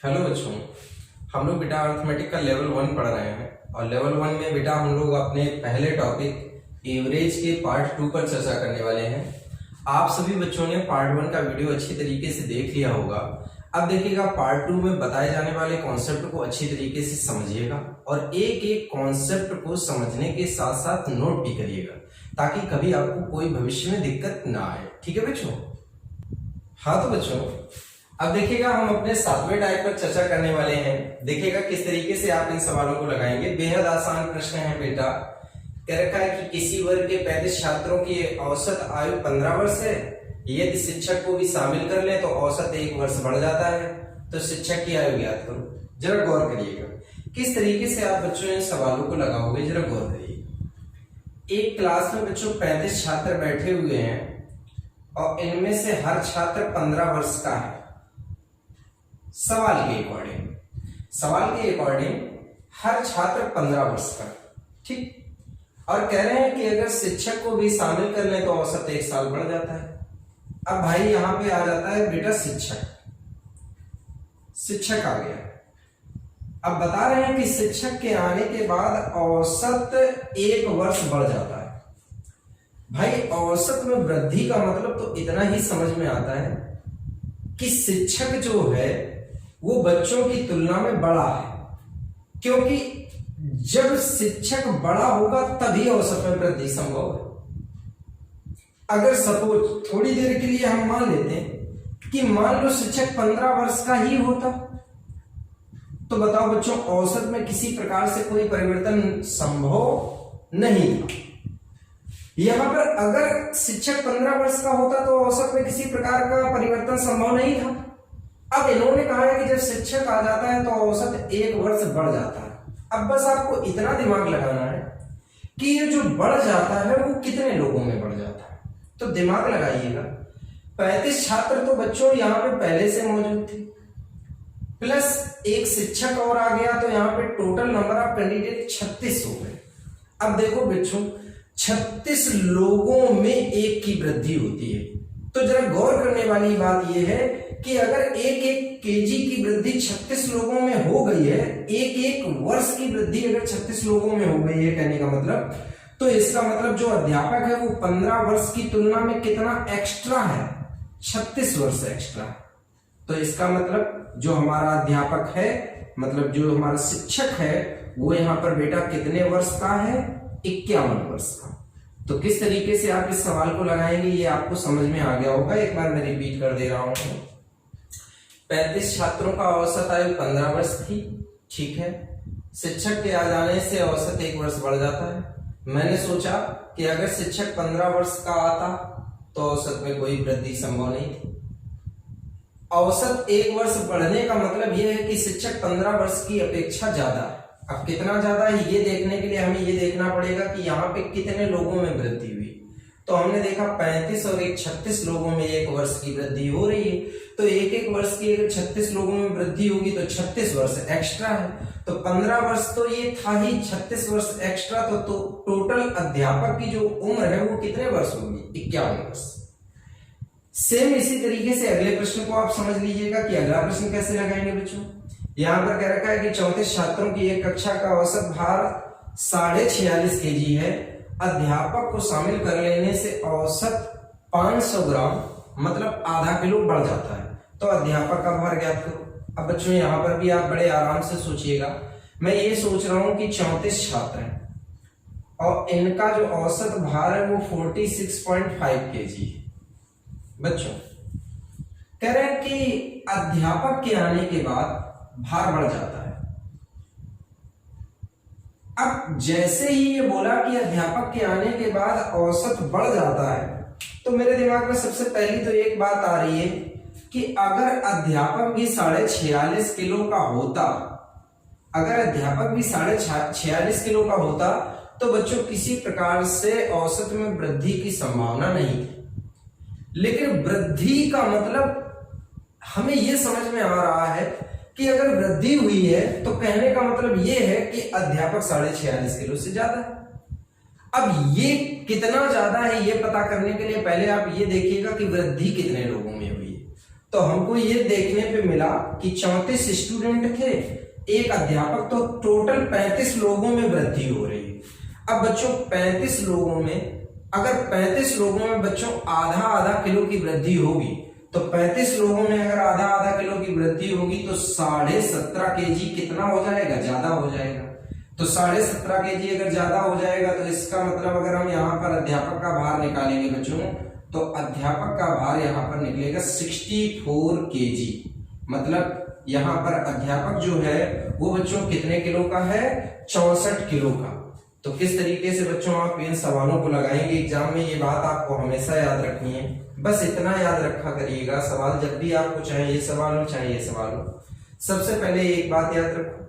Hello बच्चों, हम लोग बेटा अर्थमेटिक का लेवल 1 पढ़ रहे हैं और लेवल 1 में बेटा हम लोग अपने पहले टॉपिक एवरेज के पार्ट 2 पर चर्चा करने वाले हैं। आप सभी बच्चों ने पार्ट 1 का वीडियो अच्छी तरीके से देख लिया होगा। अब देखिएगा पार्ट 2 में बताए जाने वाले कॉन्सेप्ट को अच्छी तरीके से समझिएगा और एक एक कॉन्सेप्ट को समझने के साथ साथ नोट भी करिएगा ताकि कभी आपको कोई भविष्य में दिक्कत ना आए। ठीक है बच्चों? हाँ तो बच्चों, अब देखिएगा हम अपने 7वें टाइप पर चर्चा करने वाले हैं। देखिएगा किस तरीके से आप इन सवालों को लगाएंगे। बेहद आसान प्रश्न है बेटा। कह रखा है कि किसी वर्ग के 35 छात्रों की औसत आयु 15 वर्ष है। यदि शिक्षक को भी शामिल कर ले तो औसत 1 वर्ष बढ़ जाता है। तो शिक्षक की आयु ज्ञात करो। जरा गौर करिएगा किस तरीके से आप बच्चों इन सवालों को लगाओगे, जरा गौर करिए। एक क्लास में बच्चों 35 छात्र बैठे हुए हैं और इनमें से हर छात्र 15 वर्ष का है। सवाल के अकॉर्डिंग हर छात्र 15 वर्ष का, ठीक। और कह रहे हैं कि अगर शिक्षक को भी शामिल कर लें तो औसत 1 साल बढ़ जाता है। अब भाई यहां पे आ जाता है बेटा शिक्षक आ गया। अब बता रहे हैं कि शिक्षक के आने के बाद औसत 1 वर्ष बढ़ जाता है। भाई औसत में वृद्धि का मतलब तो इतना ही समझ में आता है कि शिक्षक जो है वो बच्चों की तुलना में बड़ा है, क्योंकि जब शिक्षक बड़ा होगा तभी औसत में वृद्धि संभव है। अगर सपोज थोड़ी देर के लिए हम मान लेते हैं कि मान लो शिक्षक 15 वर्ष का ही होता, तो बताओ बच्चों औसत में किसी प्रकार से कोई परिवर्तन संभव नहीं था। यहां पर अगर शिक्षक 15 वर्ष का होता तो औसत में किसी प्रकार का परिवर्तन संभव नहीं था। अब इन्होंने कहा है कि जब शिक्षक आ जाता है तो औसत 1 वर्ष बढ़ जाता है। अब बस आपको इतना दिमाग लगाना है कि ये जो बढ़ जाता है वो कितने लोगों में बढ़ जाता है। तो दिमाग लगाइएगा। 35 छात्र तो बच्चों यहां पे पहले से मौजूद थे, प्लस एक शिक्षक और आ गया, तो यहां पे टोटल नंबर ऑफ कैंडिडेट 36 हो गए। अब देखो बच्चों 36 लोगों में 1 की वृद्धि होती है। तो जरा गौर करने वाली बात यह है कि अगर एक केजी की वृद्धि 36 लोगों में हो गई है, एक वर्ष की वृद्धि अगर 36 लोगों में हो गई है कहने का मतलब, तो इसका मतलब जो अध्यापक है वो 15 वर्ष की तुलना में कितना एक्स्ट्रा है, 36 वर्ष एक्स्ट्रा। तो इसका मतलब जो हमारा अध्यापक है, मतलब जो हमारा शिक्षक है, वो यहाँ पर बेटा कितने वर्ष का है, 51 वर्ष का। तो किस तरीके से आप इस सवाल को लगाएंगे ये आपको समझ में आ गया होगा। एक बार मैं रिपीट कर दे रहा हूं। 35 छात्रों का औसत आयु 15 वर्ष थी, ठीक है। शिक्षक के आ जाने से औसत 1 वर्ष बढ़ जाता है। मैंने सोचा कि अगर शिक्षक 15 वर्ष का आता तो औसत में कोई वृद्धि संभव नहीं थी। औसत 1 वर्ष बढ़ने का मतलब यह है कि शिक्षक 15 वर्ष की अपेक्षा ज्यादा है। अब कितना ज्यादा है ये देखने के लिए हमें ये देखना पड़ेगा कि यहाँ पे कितने लोगों में वृद्धि हुई। तो हमने देखा 35 और 36 लोगों में 1 वर्ष की वृद्धि हो रही है। तो एक वर्ष की अगर 36 लोगों में वृद्धि होगी तो 36 वर्ष एक्स्ट्रा है। तो 15 वर्ष तो ये था ही, 36 वर्ष एक्स्ट्रा। तो टोटल अध्यापक की जो उम्र है वो कितने वर्ष होगी, 51 वर्ष। सेम इसी तरीके से अगले प्रश्न को आप समझ लीजिएगा कि अगला प्रश्न कैसे लगाएंगे बच्चों। यहां पर कह रखा है कि 34 छात्रों की एक कक्षा का औसत भार 46.5 kg है। अध्यापक को शामिल कर लेने से औसत 500 ग्राम मतलब आधा किलो बढ़ जाता है। तो अध्यापक का भार ज्ञात करो। अब बच्चों यहां पर भी आप बड़े आराम से सोचिएगा। मैं ये सोच रहा हूं कि 34 छात्र हैं और इनका जो औसत भार है वो 46.5 kg है। बच्चों कह रहे हैं कि अध्यापक के आने के बाद भार बढ़ जाता है। अब जैसे ही ये बोला कि अध्यापक के आने के बाद औसत बढ़ जाता है, तो मेरे दिमाग में सबसे पहली तो एक बात आ रही है कि अगर अध्यापक भी 46.5 किलो का होता, अगर अध्यापक भी 46.5 किलो का होता तो बच्चों किसी प्रकार से औसत में वृद्धि की संभावना नहीं थी। लेकिन वृद्धि का मतलब हमें यह समझ में आ रहा है कि अगर वृद्धि हुई है तो कहने का मतलब यह है कि अध्यापक 46.5 किलो से ज्यादा है। अब ये कितना ज्यादा है ये पता करने के लिए पहले आप ये देखिएगा कि वृद्धि कितने लोगों में हुई है। तो हमको ये देखने पे मिला कि 34 स्टूडेंट थे, एक अध्यापक, तो टोटल 35 लोगों में वृद्धि हो रही है। अब बच्चों 35 लोगों में, अगर 35 लोगों में बच्चों आधा आधा किलो की वृद्धि होगी, तो 35 लोगों में अगर आधा आधा किलो की वृद्धि होगी तो 17.5 केजी कितना हो जाएगा, ज्यादा हो जाएगा। तो 17.5 केजी अगर ज्यादा हो जाएगा तो इसका मतलब अगर हम यहाँ पर अध्यापक का भार निकालेंगे बच्चों, तो अध्यापक का भार यहाँ पर निकलेगा 64 केजी। मतलब यहाँ पर अध्यापक जो है वो बच्चों कितने किलो का है, 64 किलो का। तो किस तरीके से बच्चों आप इन सवालों को लगाएंगे एग्जाम में, ये बात आपको हमेशा याद रखनी है। बस इतना याद रखा करिएगा, सवाल जब भी आपको चाहे ये सवाल हो चाहे ये सवाल हो, सबसे पहले एक बात याद रखो,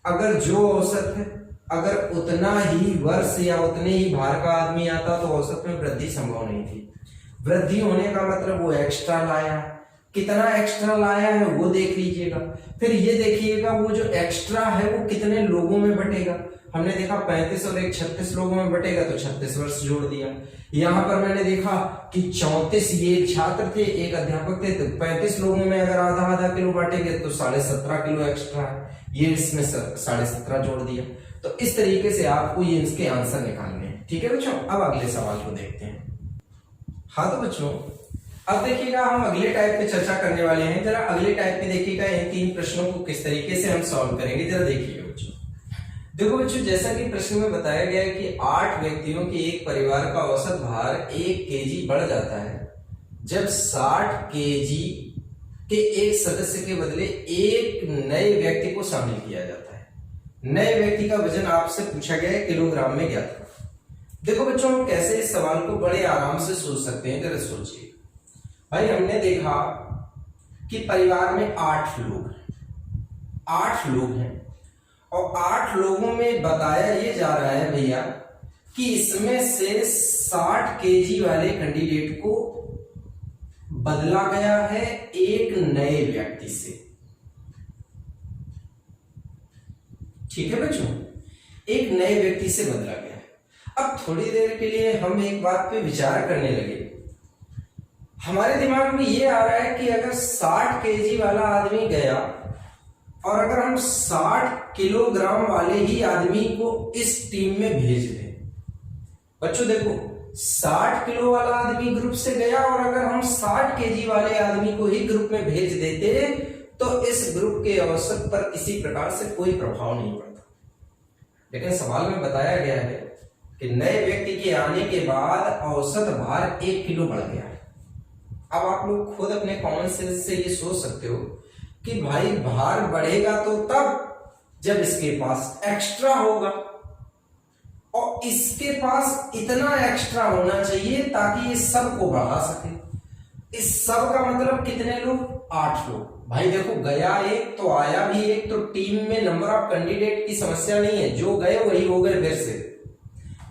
अगर जो औसत है, अगर उतना ही वर्ष या उतने ही भार का आदमी आता तो औसत में वृद्धि संभव नहीं थी। वृद्धि होने का मतलब वो एक्स्ट्रा लाया, कितना एक्स्ट्रा लाया है वो देख लीजिएगा। फिर ये देखिएगा वो जो एक्स्ट्रा है वो कितने लोगों में बटेगा। हमने देखा 35 और एक 36 लोगों में बटेगा तो 36 वर्ष जोड़ दिया। यहाँ पर मैंने देखा कि 34 ये छात्र थे, एक अध्यापक थे, तो 35 लोगों में अगर आधा आधा किलो बांटेंगे तो 17.5 किलो एक्स्ट्रा है, ये इसमें 17.5 जोड़ दिया। तो इस तरीके से आपको ये इसके आंसर निकालने हैं। ठीक है बच्चों, अब अगले सवाल को देखते हैं। हाँ तो बच्चों अब देखिएगा हम अगले टाइप पे चर्चा करने वाले हैं। जरा अगले टाइप पे देखिएगा इन 3 प्रश्नों को किस तरीके से हम सॉल्व करेंगे, जरा देखिएगा बच्चों। देखो बच्चों, जैसा कि प्रश्न में बताया गया है कि 8 व्यक्तियों के एक परिवार का औसत भार 1 केजी बढ़ जाता है जब 60 केजी के एक सदस्य के बदले एक नए व्यक्ति को शामिल किया जाता है। नए व्यक्ति का वजन आपसे पूछा गया है किलोग्राम में ज्ञात करो। देखो बच्चों, हम कैसे इस सवाल को बड़े आराम से सोच सकते हैं, जरा सोचिए। भाई हमने देखा कि परिवार में 8 लोग हैं और 8 लोगों में बताया ये जा रहा है भैया कि इसमें से 60 केजी वाले कैंडिडेट को बदला गया है एक नए व्यक्ति से। ठीक है बच्चों, एक नए व्यक्ति से बदला गया है। अब थोड़ी देर के लिए हम एक बात पे विचार करने लगे। हमारे दिमाग में ये आ रहा है कि अगर 60 केजी वाला आदमी गया और अगर हम 60 किलोग्राम वाले ही आदमी को इस टीम में भेज दें। बच्चों देखो, 60 किलो वाला आदमी ग्रुप से गया और अगर हम 60 केजी वाले आदमी को ही ग्रुप में भेज देते तो इस ग्रुप के औसत पर किसी प्रकार से कोई प्रभाव नहीं पड़ता। लेकिन सवाल में बताया गया है कि नए व्यक्ति के आने के बाद औसत भार 1 किलो बढ़ गया है। अब आप लोग खुद अपने कॉमन सेंस से ये सोच सकते हो कि भाई भार बढ़ेगा तो तब जब इसके पास एक्स्ट्रा होगा, और इसके पास इतना एक्स्ट्रा होना चाहिए ताकि ये सब को बढ़ा सके। इस सब का मतलब कितने लोग, 8 लोग। भाई देखो, गया एक तो आया भी एक, तो टीम में नंबर ऑफ कैंडिडेट की समस्या नहीं है, जो गए वही हो गए फिर से।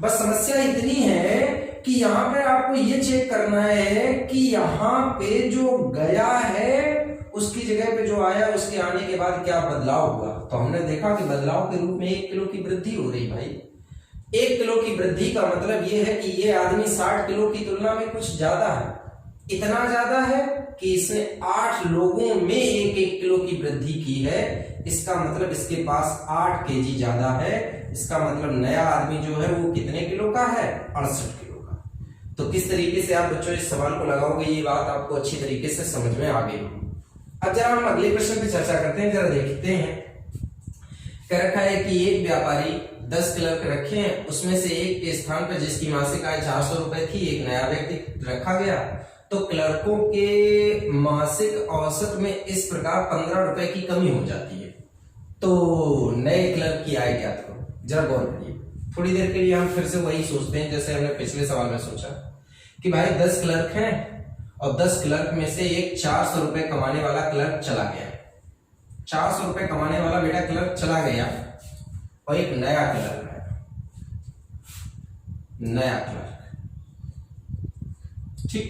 बस समस्या इतनी है कि यहाँ पे आपको ये चेक करना है कि यहाँ पे जो गया है उसकी जगह पे जो आया उसके आने के बाद क्या बदलाव हुआ। तो हमने देखा कि बदलाव के रूप में 1 किलो की वृद्धि हो रही। भाई 1 किलो की वृद्धि का मतलब ये है कि ये आदमी 60 किलो की तुलना में कुछ ज्यादा है। इतना ज्यादा है कि इसने 8 लोगों में 1-1 किलो की वृद्धि की है। इसका मतलब इसके पास 8 केजी ज्यादा है। इसका मतलब नया आदमी जो है वो कितने किलो का है, 68 किलो का। तो किस तरीके से आप बच्चों इस सवाल को लगाओगे, ये बात आपको अच्छी तरीके से समझ में आ गई। अब जरा हम अगले प्रश्न पे चर्चा करते हैं, जरा देखते हैं। कह रखा है कि एक व्यापारी 10 क्लर्क रखे हैं, उसमें से एक के स्थान पर जिसकी मासिक आय 400 रुपए थी एक नया व्यक्ति रखा गया, तो क्लर्कों के मासिक औसत में इस प्रकार 15 रुपए की कमी हो जाती है। तो नए क्लर्क की आय ज्ञात करो। जरा गौर करिए, थोड़ी देर के लिए हम फिर से वही सोचते हैं जैसे हमने पिछले सवाल में सोचा कि भाई 10 क्लर्क हैं और 10 क्लर्क में से एक 400 रुपए कमाने वाला क्लर्क चला गया। 400 रुपए कमाने वाला बेटा क्लर्क चला गया और एक नया क्लर्क है, नया क्लर्क। ठीक,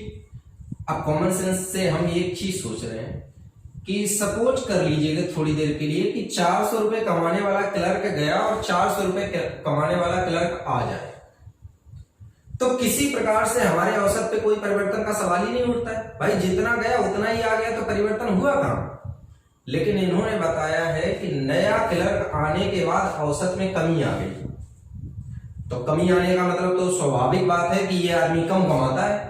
अब कॉमन सेंस से हम एक चीज सोच रहे हैं कि सपोज कर लीजिएगा थोड़ी देर के लिए कि 400 रुपए कमाने वाला क्लर्क गया और 400 रुपए कमाने वाला क्लर्क आ जाए। तो किसी प्रकार से हमारे औसत पे कोई परिवर्तन का सवाल ही नहीं उठता है। भाई जितना गया उतना ही आ गया, तो परिवर्तन हुआ कहां। लेकिन इन्होंने बताया है कि नया क्लर्क आने के बाद औसत में कमी आ गई। तो कमी आने का मतलब तो स्वाभाविक बात है कि ये आदमी कम कमाता है।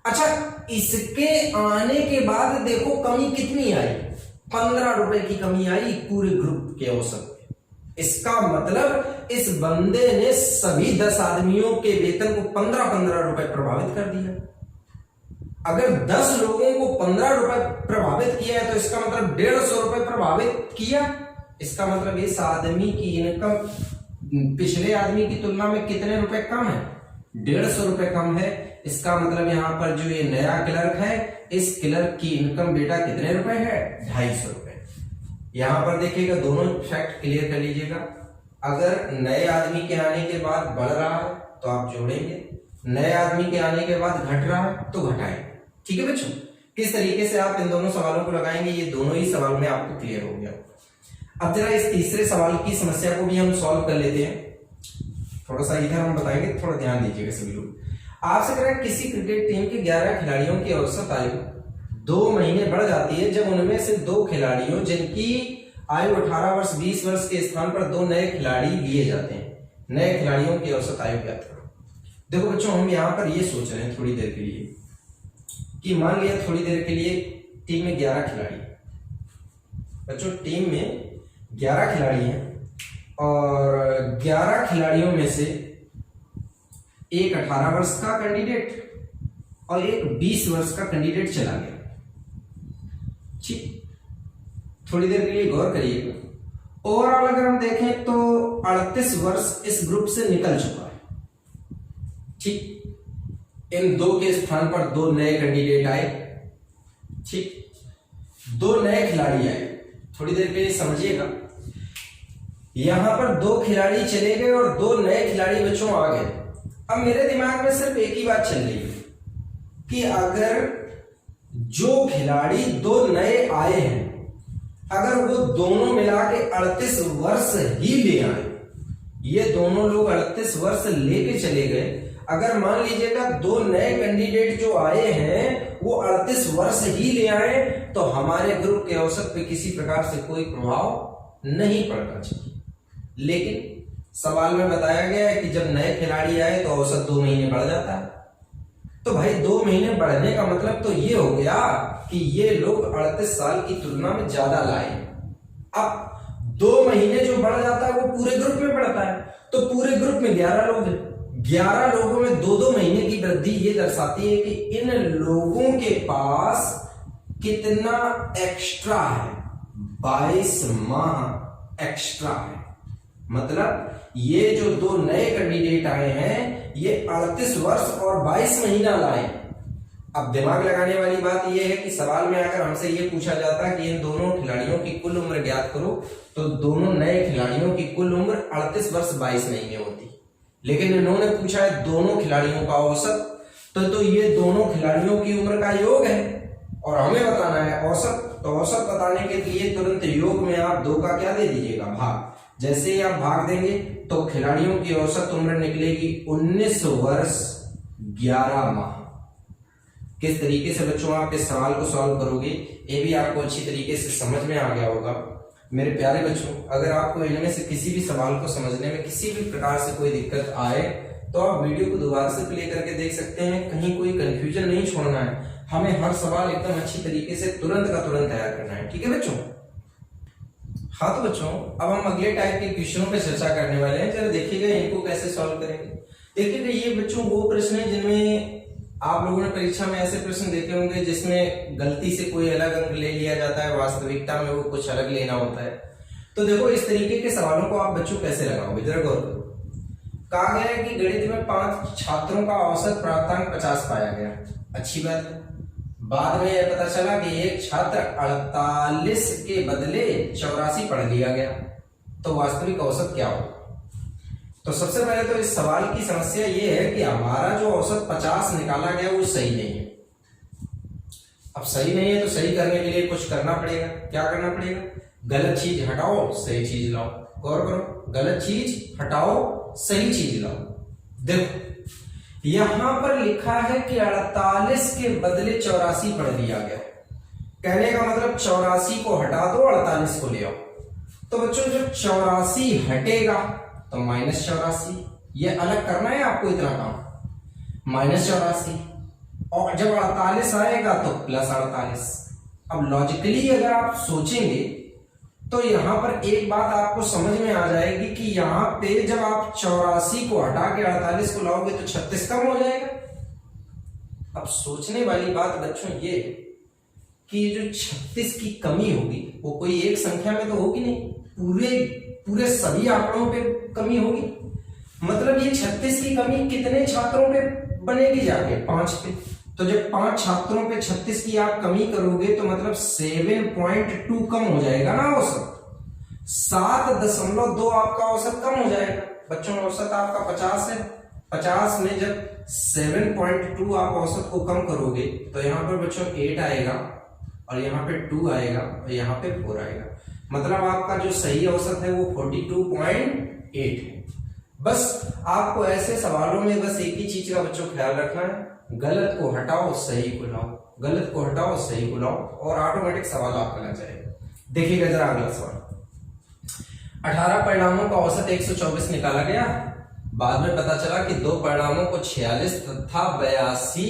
अच्छा, इसके आने के बाद देखो कमी कितनी आई, 15 रुपए की कमी आई पूरे ग्रुप के औसत में। इसका मतलब इस बंदे ने सभी 10 आदमियों के वेतन को 15-15 रुपए प्रभावित कर दिया। अगर 10 लोगों को 15 रुपए प्रभावित किया है तो इसका मतलब 150 रुपए प्रभावित किया। इसका मतलब इस आदमी की इनकम पिछले आदमी की तुलना में कितने रुपए कम है, 150 रुपए कम है। इसका मतलब यहां पर जो ये नया क्लर्क है, इस क्लर्क की इनकम बेटा कितने रुपए है, 250 रुपए। यहां पर देखिएगा, दोनों फैक्ट क्लियर कर लीजिएगा। अगर नए आदमी के आने के बाद बढ़ रहा है तो आप जोड़ेंगे, नए आदमी के आने के बाद घट रहा है तो घटाएंगे। ठीक है बच्चों, किस तरीके से आप इन दोनों सवालों को लगाएंगे, ये दोनों ही सवाल में आपको क्लियर हो गया। अब जरा इस तीसरे सवाल की समस्या को भी हम सॉल्व कर लेते हैं। थोड़ा सा इधर हम बताएंगे, थोड़ा ध्यान दीजिएगा सभी लोग। आपसे कह रहा है किसी क्रिकेट टीम के 11 खिलाड़ियों की औसत आयु 2 महीने बढ़ जाती है जब उनमें से 2 खिलाड़ियों जिनकी आयु 18 वर्ष 20 वर्ष के स्थान पर 2 नए खिलाड़ी लिए जाते हैं। नए खिलाड़ियों की औसत आयु क्या था। देखो बच्चों, हम यहां पर ये सोच रहे हैं थोड़ी देर के लिए कि मान लिया थोड़ी देर के लिए टीम में 11 खिलाड़ी। बच्चों टीम में 11 खिलाड़ी हैं और 11 खिलाड़ियों में से एक 18 वर्ष का कैंडिडेट और एक 20 वर्ष का कैंडिडेट चला गया। ठीक, थोड़ी देर के लिए गौर करिएगा। ओवरऑल अगर हम देखें तो 38 वर्ष इस ग्रुप से निकल चुका है। ठीक, इन 2 के स्थान पर 2 नए कैंडिडेट आए। ठीक, 2 नए खिलाड़ी आए। थोड़ी देर के लिए समझिएगा, यहां पर 2 खिलाड़ी चले गए और 2 नए खिलाड़ी बच्चों आ गए। अब मेरे दिमाग में सिर्फ एक ही बात चल रही है कि अगर जो खिलाड़ी 2 नए आए हैं, अगर वो दोनों मिला के 38 वर्ष ही ले आए, ये दोनों लोग 38 वर्ष लेके चले गए। अगर मान लीजिएगा 2 नए कैंडिडेट जो आए हैं वो 38 वर्ष ही ले आए, तो हमारे ग्रुप के औसत पे किसी प्रकार से कोई प्रभाव नहीं पड़ना चाहिए। लेकिन सवाल में बताया गया है कि जब नए खिलाड़ी आए तो औसत 2 महीने बढ़ जाता है। तो भाई 2 महीने बढ़ने का मतलब तो ये हो गया कि ये लोग 38 साल की तुलना में ज्यादा लाए। अब 2 महीने जो बढ़ जाता है वो पूरे ग्रुप में बढ़ता है, तो पूरे ग्रुप में 11 लोग हैं। 11 लोगों में 2-2 महीने की वृद्धि ये दर्शाती है कि इन लोगों के पास कितना एक्स्ट्रा है, 22 माह एक्स्ट्रा है। मतलब ये जो 2 नए कैंडिडेट आए हैं ये 38 वर्ष और 22 महीना लाए। अब दिमाग लगाने वाली बात यह है कि सवाल में अगर हमसे ये पूछा जाता कि इन दोनों खिलाड़ियों की कुल उम्र ज्ञात करो, तो दोनों नए खिलाड़ियों की कुल उम्र 38 वर्ष 22 महीने होती। लेकिन इन्होंने पूछा है दोनों खिलाड़ियों का औसत, तो ये दोनों खिलाड़ियों की उम्र का योग है और हमें बताना है औसत। तो औसत बताने के लिए तुरंत योग में आप 2 का क्या दे दीजिएगा, भाग। जैसे ही आप भाग देंगे तो खिलाड़ियों की औसत उम्र निकलेगी 19 वर्ष 11 माह। किस तरीके से बच्चों आप इस सवाल को सॉल्व करोगे ये भी आपको अच्छी तरीके से समझ में आ गया होगा। मेरे प्यारे बच्चों, अगर आपको इनमें से किसी भी सवाल को समझने में किसी भी प्रकार से कोई दिक्कत आए तो आप वीडियो को दोबारा से प्ले करके देख सकते हैं। कहीं कोई कंफ्यूजन नहीं छोड़ना है, हमें हर सवाल एकदम अच्छी तरीके से तुरंत का तुरंत तैयार करना है। ठीक है बच्चों। हाँ तो बच्चों, अब हम अगले टाइप के क्वेश्चनों पे चर्चा करने वाले हैं। जरा देखिएगा इनको कैसे सॉल्व करेंगे। देखिएगा ये बच्चों वो प्रश्न है जिनमें आप लोगों ने परीक्षा में ऐसे प्रश्न देखे होंगे जिसमें गलती से कोई अलग अंक ले लिया जाता है, वास्तविकता में वो कुछ अलग लेना होता है। तो देखो इस तरीके के सवालों को आप बच्चों कैसे लगाओगे, जरा गौर करो। कहा गया है कि गणित में 5 छात्रों का औसत प्राप्तांक 50 पाया गया, अच्छी बात है। बाद में यह पता चला कि एक छात्र 48 के बदले 84 पढ़ लिया गया, तो वास्तविक औसत क्या होगा। तो सबसे पहले तो इस सवाल की समस्या ये है कि हमारा जो औसत 50 निकाला गया वो सही नहीं है। अब सही नहीं है तो सही करने के लिए कुछ करना पड़ेगा। क्या करना पड़ेगा, गलत चीज हटाओ सही चीज लाओ। गौर करो, गलत चीज हटाओ सही चीज लाओ। देखो यहां पर लिखा है कि 48 के बदले 84 पढ़ लिया गया। कहने का मतलब 84 को हटा दो, 48 को ले आओ। तो बच्चों जब 84 हटेगा तो -84, ये अलग करना है आपको इतना काम, -84, और जब 48 आएगा तो +48। अब लॉजिकली अगर आप सोचेंगे तो यहां पर एक बात आपको समझ में आ जाएगी कि यहां पे जब आप 84 को हटा के 48 को लाओगे तो 36 कम हो जाएगा। अब सोचने वाली बात बच्चों ये कि जो 36 की कमी होगी वो कोई एक संख्या में तो होगी नहीं, पूरे सभी आंकड़ों पे कमी होगी। मतलब ये 36 की कमी कितने छात्रों पे बनेगी? जाके 5 पे। तो जब 5 छात्रों पे 36 की आप कमी करोगे तो मतलब 7.2 कम हो जाएगा ना औसत, 7.2 आपका औसत कम हो जाएगा। बच्चों औसत आपका 50 है, 50 में जब 7.2 आप औसत को कम करोगे तो यहाँ पर बच्चों 8 आएगा और यहाँ पे 2 आएगा और यहाँ पे 4 आएगा। मतलब आपका जो सही औसत है वो 42.8 है। बस आपको ऐसे सवालों में बस एक ही चीज का बच्चों ख्याल रखना है, गलत को हटाओ सही को लाओ, गलत को हटाओ सही को लाओ, और ऑटोमेटिक सवाल आपका लग जाएगा। देखिएगा जरा अगला सवाल। 18 परिणामों का औसत 124 निकाला गया। बाद में पता चला कि 2 परिणामों को 46 तथा 82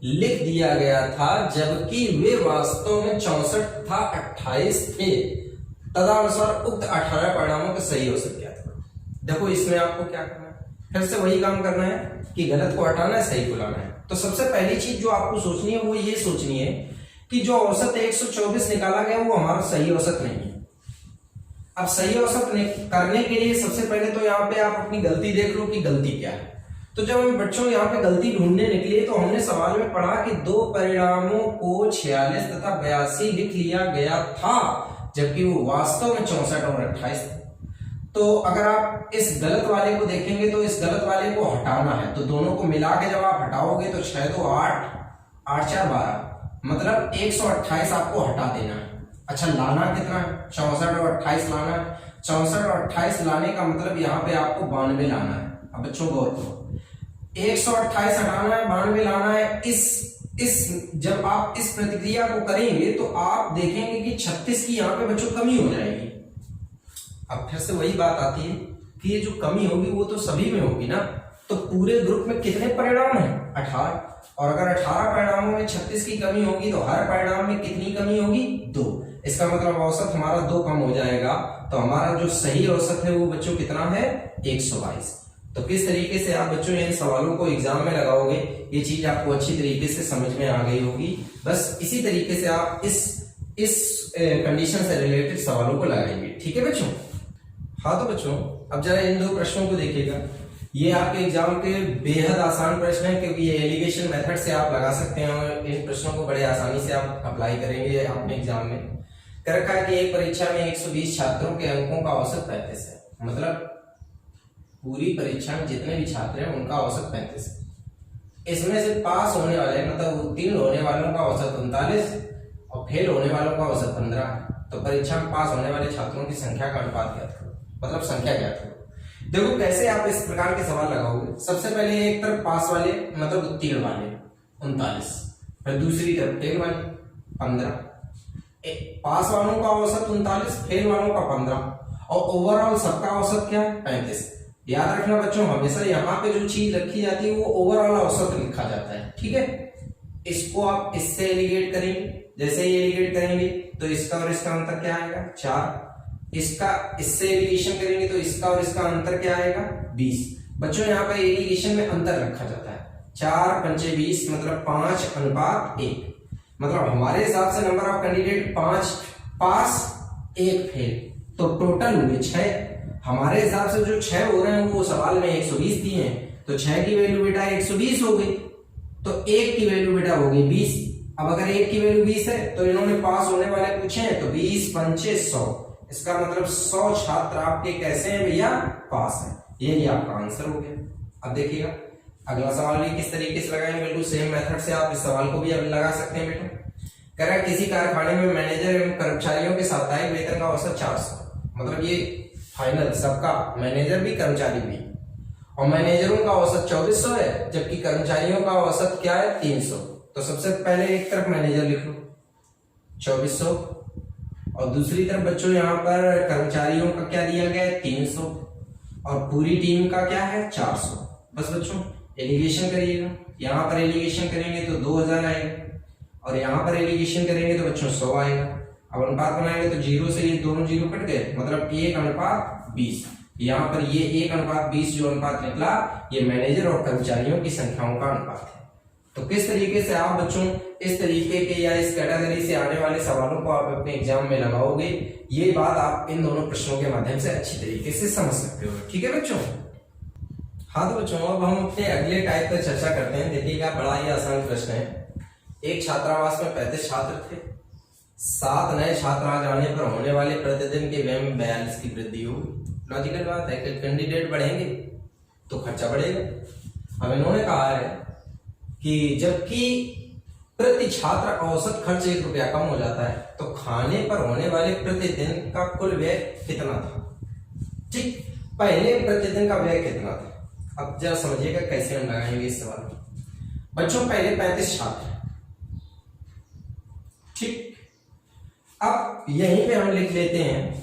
लिख दिया गया था, जबकि वे वास्तव में 64 तथा 28 थे। तदनुसार उक्त 18 परिणामों का सही औसत क्या था? देखो इसमें आपको क्या करना है, फिर से वही काम करना है कि गलत को हटाना है, सही को लाना है। तो सबसे पहली चीज जो आपको सोचनी है वो ये सोचनी है कि जो औसत 124 निकाला गया वो हमारा सही औसत नहीं है। अब सही औसत करने के लिए सबसे पहले तो यहाँ पे आप अपनी गलती देख लो कि गलती क्या है। तो जब हम बच्चों यहाँ पे गलती ढूंढने निकले तो हमने सवाल में पढ़ा कि 2 परिणामों को 46 तथा 82 लिख लिया गया था, जबकि वो वास्तव में 64 और 28 थे। तो अगर आप इस गलत वाले को देखेंगे तो इस गलत वाले को हटाना है, तो दोनों को मिला के जब आप हटाओगे तो 6 2 8, 8 4 12, मतलब 128 आपको हटा देना है। अच्छा लाना कितना है? 64 और 28 लाना है। 64 और 28 लाने का मतलब यहाँ पे आपको 92 लाना है। अब बच्चों गौर करो, 128 हटाना है, 92 लाना है। इस जब आप इस प्रतिक्रिया को करेंगे तो आप देखेंगे कि 36 की यहाँ पे बच्चों कमी हो जाएगी। अब फिर से वही बात आती है कि ये जो कमी होगी वो तो सभी में होगी ना। तो पूरे ग्रुप में कितने परिणाम हैं? 18। और अगर 18 परिणामों में 36 की कमी होगी तो हर परिणाम में कितनी कमी होगी? 2। इसका मतलब औसत हमारा 2 कम हो जाएगा। तो हमारा जो सही औसत है वो बच्चों कितना है? 122। तो किस तरीके से आप बच्चों इन सवालों को एग्जाम में लगाओगे ये चीज आपको अच्छी तरीके से समझ में आ गई होगी। बस इसी तरीके से आप इस कंडीशन से रिलेटेड सवालों को लगाएंगे। ठीक है बच्चों? हाँ तो बच्चों अब जरा इन 2 प्रश्नों को देखिएगा। ये आपके एग्जाम के बेहद आसान प्रश्न है, क्योंकि ये एलिगेशन मेथड से आप लगा सकते हैं और इन प्रश्नों को बड़े आसानी से आप अप्लाई करेंगे अपने एग्जाम में। कर रखा है कि एक परीक्षा में 120 छात्रों के अंकों का औसत 35 है। मतलब पूरी परीक्षा में जितने भी छात्र हैं उनका औसत 35 है। इसमें से पास होने वाले मतलब उत्तीर्ण होने वालों का औसत 39 और फेल होने वालों का औसत 15 है। तो परीक्षा में पास होने वाले छात्रों की संख्या का अनुपात ज्ञात करो, मतलब संख्या ज्ञात करो। देखो कैसे आप इस प्रकार के सवाल लगाओगे। सबसे पहले एक तरफ पास वाले मतलब उत्तीर्ण वाले 39, फिर दूसरी तरफ फेल वाले 15। पास वालों का औसत 39, फेल वालों का 15 और ओवरऑल सबका औसत क्या है? 35। याद रखना बच्चों हमेशा यहाँ पे जो चीज रखी जाती है वो ओवरऑल औसत लिखा जाता है। ठीक है, इसको आप इससे एलिगेट करेंगे। जैसे ही एलिगेट करेंगे तो इसका और इसका अंतर क्या आएगा? 4। इसका इससे एलिगेशन करेंगे तो इसका और इसका अंतर क्या आएगा? 20। बच्चों यहाँ पे एलिगेशन में अंतर रखा जाता है। 4 पंचे 20 मतलब 5:1। मतलब हमारे हिसाब से number of candidate 5 pass 1 fail, तो टोटल हुए 6। हमारे हिसाब से जो 6 हो रहे हैं वो सवाल में 120 दिए हैं, तो 6 की वैल्यू बेटा 120 हो गई, तो 1 की वैल्यू बेटा हो गई 20। अब अगर 1 की वैल्यू 20 है तो इन्होंने पास होने वाले पूछे हैं, तो 20 पंचे 100, इसका मतलब 100 छात्र आपके कैसे हैं भैया? पास हैं। यही आपका आंसर हो गया। अब देखिएगा अगला सवाल भी किस तरीके से लगाएंगे। बिल्कुल सेम मेथड से आप इस सवाल को भी अब लगा सकते हैं बेटा। कह रहा है किसी कारखाने में मैनेजर एवं कर्मचारियों के साप्ताहिक वेतन का औसत 400, मतलब ये फाइनल सबका, मैनेजर भी कर्मचारी भी, और मैनेजरों का औसत 2400 है, जबकि कर्मचारियों का औसत क्या है 300। तो सबसे पहले एक तरफ मैनेजर लिख लो 2400 और दूसरी तरफ बच्चों यहाँ पर कर्मचारियों का क्या दिया गया है 300 और पूरी टीम का क्या है 400। बस बच्चों एलिगेशन करिएगा, यहाँ पर एलिगेशन करेंगे तो 2000 आएगा और यहाँ पर एलिगेशन करेंगे तो बच्चों 100 आएगा। अब अनुपात बनाएंगे तो 0 से ये दोनों 0 कट गए, मतलब 1:20। यहाँ पर ये 1:20 जो अनुपात निकला ये मैनेजर और कर्मचारियों की संख्याओं का अनुपात है। तो किस तरीके से आप बच्चों इस तरीके के या इस कैटेगरी से आने वाले सवालों को आप अपने एग्जाम में लगाओगे, ये बात आप इन दोनों प्रश्नों के माध्यम से अच्छी तरीके से समझ सकते हो। ठीक है बच्चों। हाँ तो बच्चों अब हम अपने अगले टाइप पर चर्चा करते हैं। देखिएगा बड़ा ही आसान प्रश्न है। एक छात्रावास में 35 छात्र थे। 7 नए छात्र आ जाने पर होने वाले प्रतिदिन के व्यय में 42 की वृद्धि होगी। लॉजिकल बात है कि कैंडिडेट बढ़ेंगे तो खर्चा बढ़ेगा। अब इन्होंने कहा है कि जबकि प्रति छात्र औसत खर्च 1 रुपया कम हो जाता है तो खाने पर होने वाले प्रतिदिन का कुल व्यय कितना था। ठीक, पहले प्रतिदिन का व्यय कितना था। अब जरा समझिएगा कैसे हम लगाएंगे इस सवाल को। बच्चों पहले 35 छात्र, ठीक, अब यहीं पे हम लिख लेते हैं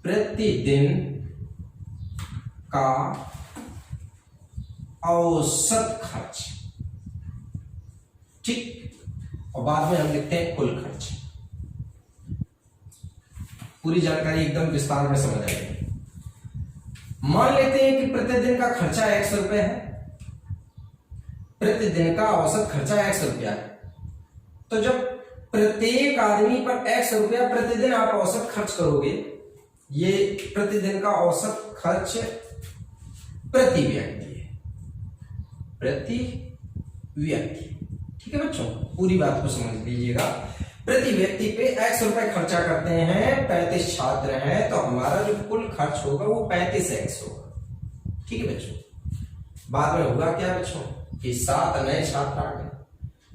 प्रतिदिन का औसत खर्च, ठीक, और बाद में हम लिखते हैं कुल खर्च। पूरी जानकारी एकदम विस्तार में समझ आएगी। मान लेते हैं कि प्रतिदिन का खर्चा 100 रुपए है, प्रतिदिन का औसत खर्चा 100 रुपया है। तो जब प्रत्येक आदमी पर 100 रुपया प्रतिदिन आप औसत खर्च करोगे, ये प्रतिदिन का औसत खर्च प्रति व्यक्ति है, प्रति व्यक्ति। ठीक है बच्चों, पूरी बात को समझ लीजिएगा। प्रति व्यक्ति पे 100 रुपए खर्चा करते हैं, 35 छात्र हैं, तो हमारा जो कुल खर्च होगा वो 35x होगा। ठीक है बच्चों। बाद में होगा क्या बच्चों कि 7 नए छात्र आ गए।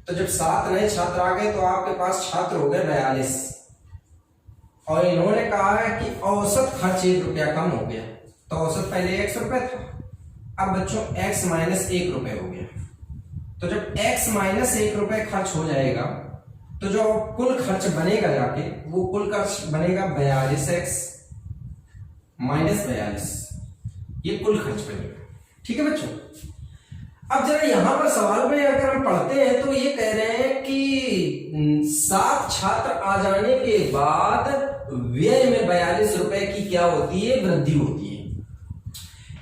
तो जब 7 नए छात्र आ गए तो आपके पास छात्र हो गए 42 और इन्होंने कहा है कि औसत खर्च 1 रुपया कम हो गया। तो औसत पहले 100 रुपए था, अब बच्चों x माइनस 1 रुपए हो गया। तो जब x माइनस 1 रुपए खर्च हो जाएगा तो जो कुल खर्च बनेगा जाके वो कुल खर्च बनेगा 42x माइनस 42, ये कुल खर्च बनेगा। ठीक है बच्चों। अब जरा यहां पर सवाल में अगर हम पढ़ते हैं तो ये कह रहे हैं कि 7 छात्र आ जाने के बाद व्यय में 42 रुपए की क्या होती है, वृद्धि होती है।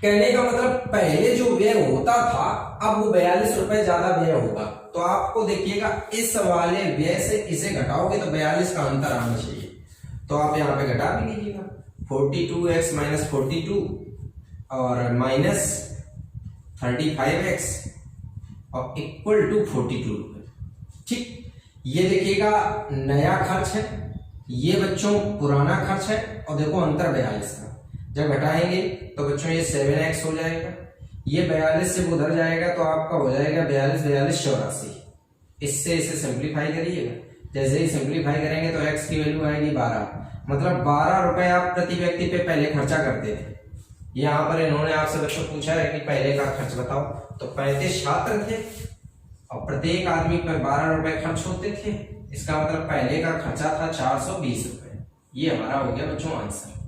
कहने का मतलब पहले जो व्यय होता था अब वो 42 रुपए ज्यादा व्यय होगा। तो आपको देखिएगा इस वाले व्यय से इसे घटाओगे तो 42 का अंतर आना चाहिए। तो आप यहाँ पे घटा भी लीजिएगा 42x माइनस 42 और माइनस 35x और इक्वल टू 42 रुपए। ठीक, ये देखिएगा नया खर्च है, ये बच्चों पुराना खर्च है और देखो अंतर 42 का। जब घटाएंगे तो बच्चों ये 7x हो जाएगा, ये 42 से उधर जाएगा तो आपका हो जाएगा 42 42 84। इससे इसे सिंप्लीफाई करिएगा, जैसे ही सिंप्लीफाई करेंगे तो x की वैल्यू आएगी 12, मतलब 12 रुपए आप प्रति व्यक्ति पे पहले खर्चा करते थे। यहाँ पर इन्होंने आपसे बच्चों पूछा है कि पहले का खर्च बताओ। तो 35 छात्र थे और प्रत्येक आदमी पर 12 रुपए खर्च होते थे, इसका मतलब पहले का खर्चा था 420 रुपए। ये हमारा हो गया बच्चों आंसर।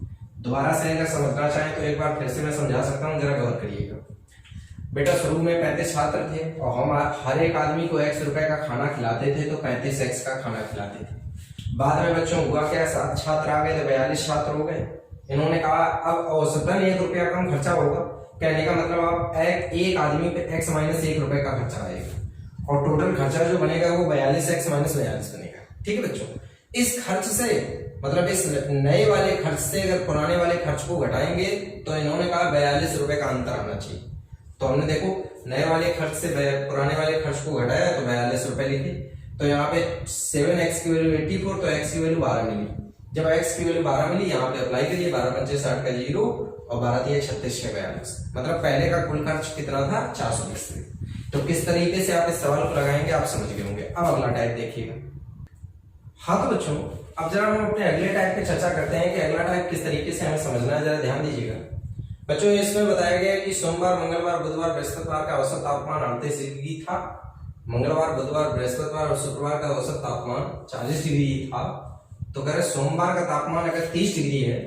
दोबारा से अगर समझना चाहें तो एक बार फिर से मैं समझा सकता हूँ, जरा गौर करिएगा। बेटा शुरू में 35 छात्र थे और हम हर एक आदमी को 100 रुपए का खाना खिलाते थे, तो 35x का खाना खिलाते थे। बाद में बच्चों हुआ क्या, 7 छात्र आ गए तो 42 छात्र हो गए। इन्होंने कहा अब औसतन 1 रुपया कम खर्चा होगा। कहने का मतलब आप एक आदमी पे x माइनस 1 रुपए का खर्चा आएगा और टोटल खर्चा जो बनेगा वो 42x माइनस 42 बनेगा। ठीक है बच्चों। इस खर्च से मतलब इस नए वाले खर्च से अगर पुराने वाले खर्च को घटाएंगे तो इन्होंने कहा 42 रुपए का अंतर आना चाहिए। तो हमने देखो नए वाले खर्च से पुराने वाले खर्च को घटाया तो 42 रुपए लिखे। तो यहाँ पे 7x की वैल्यू 84, तो x की वैल्यू 12 मिली। जब x की वैल्यू 12 मिली यहाँ पे अप्लाई करिए, 12 पंचे 60 का 0 और 12 दिए 36 के 42, मतलब पहले का कुल खर्च कितना था 420। तो किस तरीके से आप इस सवाल को लगाएंगे आप समझ गए होंगे। अब अगला टाइप देखिएगा। हाँ तो बच्चों अब जरा हम अपने अगले टाइप पे चर्चा करते हैं कि अगला टाइप किस तरीके से हमें समझना है, जरा ध्यान दीजिएगा। बच्चों इसमें बताया गया कि सोमवार, मंगलवार, बुधवार, बृहस्पतिवार का औसत तापमान 38 डिग्री था। मंगलवार, बुधवार, बृहस्पतिवार और शुक्रवार का औसत तापमान 40 डिग्री था। तो कह रहे सोमवार का तापमान अगर 30 डिग्री है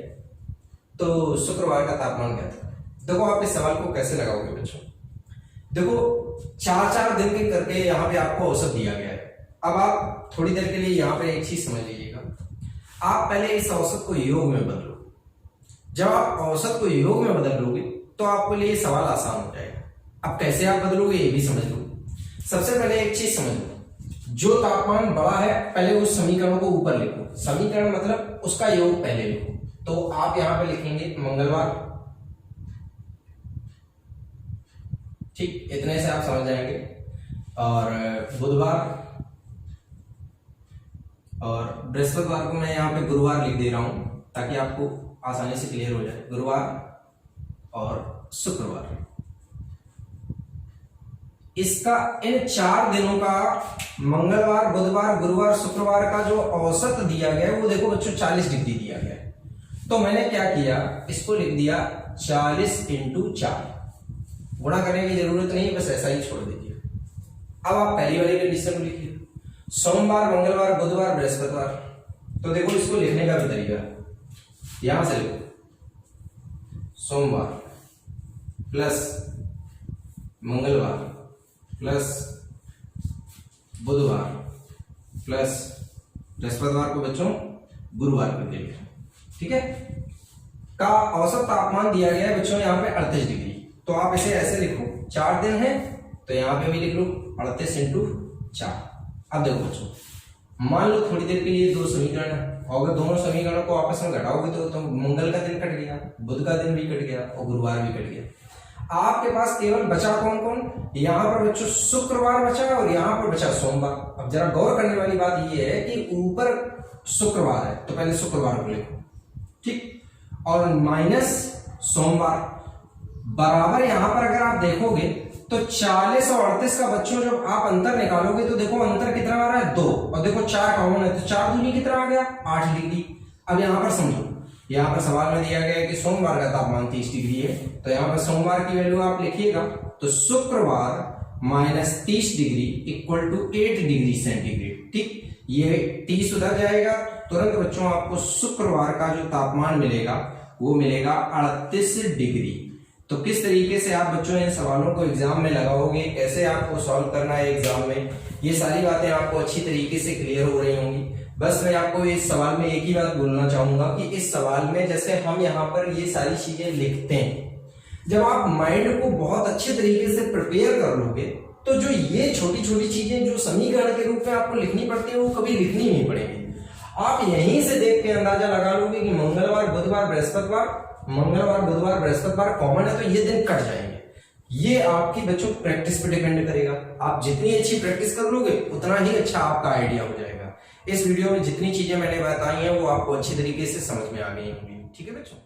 तो शुक्रवार का तापमान क्या था। देखो आप इस सवाल को कैसे लगाओगे बच्चों। देखो 4-4 दिन के करके यहाँ पे आपको औसत दिया गया है। अब आप थोड़ी देर के लिए यहाँ पे एक चीज समझ लीजिएगा। आप पहले इस औसत को योग में बदलो। जब आप औसत को योग में बदल लोगे तो आपके लिए सवाल आसान हो जाएगा। अब कैसे आप बदलोगे ये भी समझ लो। सबसे पहले एक चीज समझ लो, जो तापमान बड़ा है पहले उस समीकरण को ऊपर लिखो। समीकरण मतलब उसका योग पहले लिखो। तो आप यहां पे लिखेंगे मंगलवार, ठीक, इतने से आप समझ जाएंगे। और बुधवार और बृहस्पतिवार को मैं यहाँ पे गुरुवार लिख दे रहा हूं ताकि आपको आसानी से क्लियर हो जाए। गुरुवार और शुक्रवार, इसका इन 4 दिनों का मंगलवार, बुधवार, गुरुवार, शुक्रवार का जो औसत दिया गया है वो देखो बच्चों 40 डिग्री दिया गया है। तो मैंने क्या किया, इसको लिख दिया 40 × 4। गुणा करने की जरूरत नहीं, बस ऐसा ही छोड़ दीजिए। अब आप पहली वाली कंडीशन लिखिए, सोमवार, मंगलवार, बुधवार, बृहस्पतिवार। तो देखो इसको लिखने का भी तरीका, यहां से लिखो सोमवार प्लस मंगलवार प्लस बुधवार प्लस बृहस्पतिवार को बच्चों गुरुवार करके लिखो, ठीक है। का औसत तापमान दिया गया है बच्चों यहाँ पे 38 डिग्री। तो आप इसे ऐसे लिखो, 4 दिन है तो यहाँ पे भी लिख लो 38 × 4। अब देखो बच्चों, मान लो थोड़ी देर के लिए 2 समीकरण है, और अगर दोनों समीकरणों को आपस में घटाओगे तो मंगल का दिन कट गया, बुध का दिन भी कट गया और गुरुवार भी कट गया। आपके पास केवल बचा कौन कौन, यहाँ पर बच्चों शुक्रवार बचा और यहाँ पर बचा सोमवार। अब जरा गौर करने वाली बात यह है कि ऊपर शुक्रवार है तो पहले शुक्रवार को लिखो, ठीक, और माइनस सोमवार बराबर यहां पर अगर आप देखोगे तो 40 और 38 का बच्चों जब आप अंतर निकालोगे तो देखो अंतर कितना आ रहा है 2, और देखो 4 कॉमन है तो 4 दूनी कितना आ गया 8 डिग्री। अब यहां पर समझो, यहां पर सवाल में दिया गया है कि सोमवार का तापमान 30 डिग्री है, तो यहां पर सोमवार की वैल्यू आप लिखिएगा तो शुक्रवार minus 30 degree equal to 8 degree centigrade, ठीक। ये 30 उधर जाएगा, तुरंत बच्चों आपको शुक्रवार का जो तापमान मिलेगा वो मिलेगा 38 डिग्री। तो किस तरीके से आप बच्चों इन सवालों को एग्जाम में लगाओगे, कैसे आपको सॉल्व करना है एग्जाम में, ये सारी बातें आपको अच्छी तरीके से क्लियर हो रही होंगी। बस मैं आपको इस सवाल में एक ही बात बोलना चाहूंगा कि इस सवाल में जैसे हम यहाँ पर ये सारी चीजें लिखते हैं, जब आप माइंड को बहुत अच्छे तरीके से प्रिपेयर कर लोगे तो जो ये छोटी छोटी चीजें जो समीकरण के रूप में आपको लिखनी पड़ती है वो कभी लिखनी नहीं पड़ेगी। आप यहीं से देख के अंदाजा लगा लोगे कि मंगलवार, बुधवार, बृहस्पतिवार, मंगलवार, बुधवार, बृहस्पतिवार कॉमन है तो ये दिन कट जाएंगे। ये आपकी बच्चों प्रैक्टिस पे डिपेंड करेगा। आप जितनी अच्छी प्रैक्टिस कर लोगे उतना ही अच्छा आपका आइडिया हो जाएगा। इस वीडियो में जितनी चीजें मैंने बताई हैं वो आपको अच्छी तरीके से समझ में आ गई होंगी, ठीक है बच्चों।